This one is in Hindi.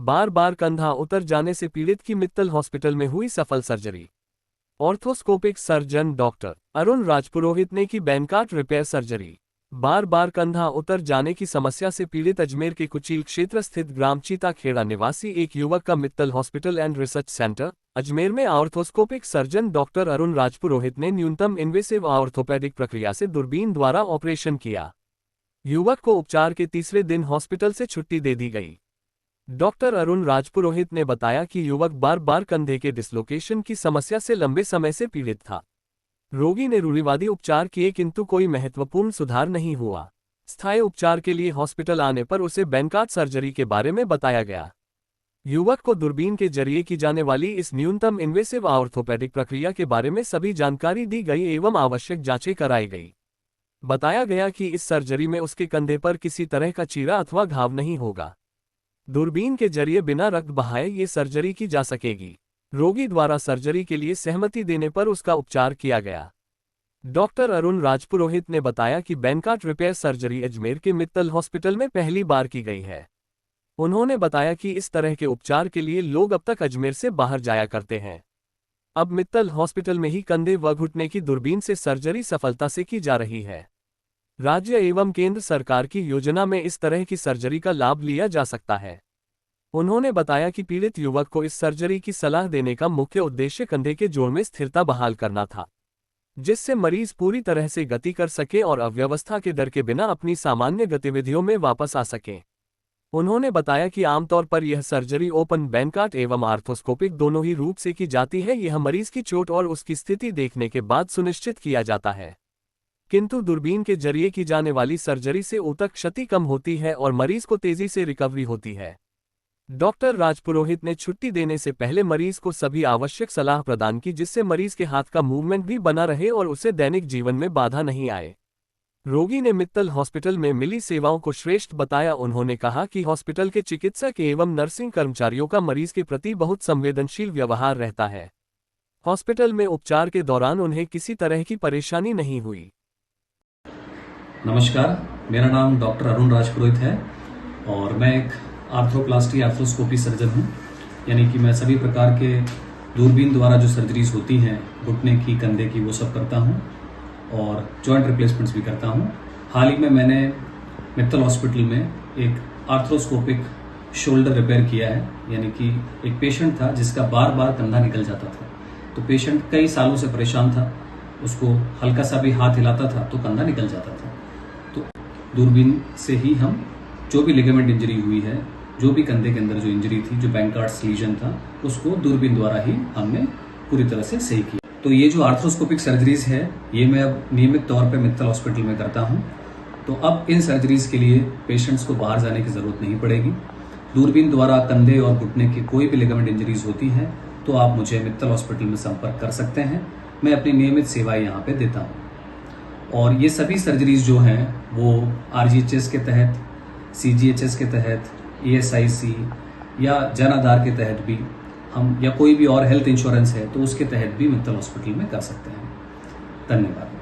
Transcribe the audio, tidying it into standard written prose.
बार बार कंधा उतर जाने से पीड़ित की मित्तल हॉस्पिटल में हुई सफल सर्जरी। ऑर्थोस्कोपिक सर्जन डॉक्टर अरुण राजपुरोहित ने की बैंकाट रिपेयर सर्जरी। बार बार कंधा उतर जाने की समस्या से पीड़ित अजमेर के कुचील क्षेत्र स्थित ग्राम चीता खेड़ा निवासी एक युवक का Mittal hospital and research centre Ajmer में ऑर्थोस्कोपिक सर्जन डॉक्टर अरुण राजपुरोहित ने न्यूनतम इन्वेसिव ऑर्थोपेडिक प्रक्रिया से दूरबीन द्वारा ऑपरेशन किया। युवक को उपचार के तीसरे दिन हॉस्पिटल से छुट्टी दे दी गई। डॉक्टर अरुण राजपुरोहित ने बताया कि युवक बार बार कंधे के डिसलोकेशन की समस्या से लंबे समय से पीड़ित था। रोगी ने रूढ़िवादी उपचार किए किंतु कोई महत्वपूर्ण सुधार नहीं हुआ। स्थायी उपचार के लिए हॉस्पिटल आने पर उसे बैंकाट सर्जरी के बारे में बताया गया। युवक को दूरबीन के जरिए की जाने वाली इस न्यूनतम इन्वेसिव ऑर्थोपेडिक प्रक्रिया के बारे में सभी जानकारी दी गई एवं आवश्यक जांचें कराई गई। बताया गया कि इस सर्जरी में उसके कंधे पर किसी तरह का चीरा अथवा घाव नहीं होगा। दूरबीन के जरिए बिना रक्त बहाए ये सर्जरी की जा सकेगी। रोगी द्वारा सर्जरी के लिए सहमति देने पर उसका उपचार किया गया। डॉक्टर अरुण राजपुरोहित ने बताया कि बैंकाट रिपेयर सर्जरी अजमेर के मित्तल हॉस्पिटल में पहली बार की गई है। उन्होंने बताया कि इस तरह के उपचार के लिए लोग अब तक अजमेर से बाहर जाया करते हैं। अब मित्तल हॉस्पिटल में ही कंधे व घुटने की दूरबीन से सर्जरी सफलता से की जा रही है। राज्य एवं केंद्र सरकार की योजना में इस तरह की सर्जरी का लाभ लिया जा सकता है। उन्होंने बताया कि पीड़ित युवक को इस सर्जरी की सलाह देने का मुख्य उद्देश्य कंधे के जोड़ में स्थिरता बहाल करना था, जिससे मरीज पूरी तरह से गति कर सके और अव्यवस्था के डर के बिना अपनी सामान्य गतिविधियों में वापस आ सके। उन्होंने बताया कि आमतौर पर यह सर्जरी ओपन बैंकाट एवं आर्थोस्कोपिक दोनों ही रूप से की जाती है। यह मरीज की चोट और उसकी स्थिति देखने के बाद सुनिश्चित किया जाता है, किंतु दूरबीन के जरिए की जाने वाली सर्जरी से ऊतक क्षति कम होती है और मरीज को तेजी से रिकवरी होती है। डॉक्टर राजपुरोहित ने छुट्टी देने से पहले मरीज को सभी आवश्यक सलाह प्रदान की, जिससे मरीज के हाथ का मूवमेंट भी बना रहे और उसे दैनिक जीवन में बाधा नहीं आए। रोगी ने मित्तल हॉस्पिटल में मिली सेवाओं को श्रेष्ठ बताया। उन्होंने कहा कि हॉस्पिटल के चिकित्सक एवं नर्सिंग कर्मचारियों का मरीज के प्रति बहुत संवेदनशील व्यवहार रहता है। हॉस्पिटल में उपचार के दौरान उन्हें किसी तरह की परेशानी नहीं हुई। नमस्कार, मेरा नाम डॉक्टर अरुण राजपुरोहित है और मैं एक आर्थ्रोप्लास्टी आर्थ्रोस्कोपी सर्जन हूँ। यानी कि मैं सभी प्रकार के दूरबीन द्वारा जो सर्जरीज होती हैं घुटने की, कंधे की, वो सब करता हूँ और जॉइंट रिप्लेसमेंट्स भी करता हूँ। हाल ही में मैंने मित्तल हॉस्पिटल में एक आर्थ्रोस्कोपिक शोल्डर रिपेयर किया है। यानी कि एक पेशेंट था जिसका बार बार कंधा निकल जाता था। तो पेशेंट कई सालों से परेशान था, उसको हल्का सा भी हाथ हिलाता था तो कंधा निकल जाता था। तो दूरबीन से ही हम जो भी लिगामेंट इंजरी हुई है, जो भी कंधे के अंदर जो इंजरी थी, जो बैंकार्ड्स लीजन था, उसको दूरबीन द्वारा ही हमने पूरी तरह से सही किया। तो ये जो आर्थ्रोस्कोपिक सर्जरीज है ये मैं अब नियमित तौर पे मित्तल हॉस्पिटल में करता हूँ। तो अब इन सर्जरीज के लिए पेशेंट्स को बाहर जाने की जरूरत नहीं पड़ेगी। दूरबीन द्वारा कंधे और घुटने की कोई भी लिगामेंट इंजरीज होती हैं तो आप मुझे मित्तल हॉस्पिटल में संपर्क कर सकते हैं। मैं अपनी नियमित सेवाएं यहाँ पे देता हूँ और ये सभी सर्जरीज जो हैं वो RGHS के तहत, CGHS के तहत, ESIC या जन आधार के तहत भी हम, या कोई भी और हेल्थ इंश्योरेंस है तो उसके तहत भी मित्तल हॉस्पिटल में कर सकते हैं। धन्यवाद।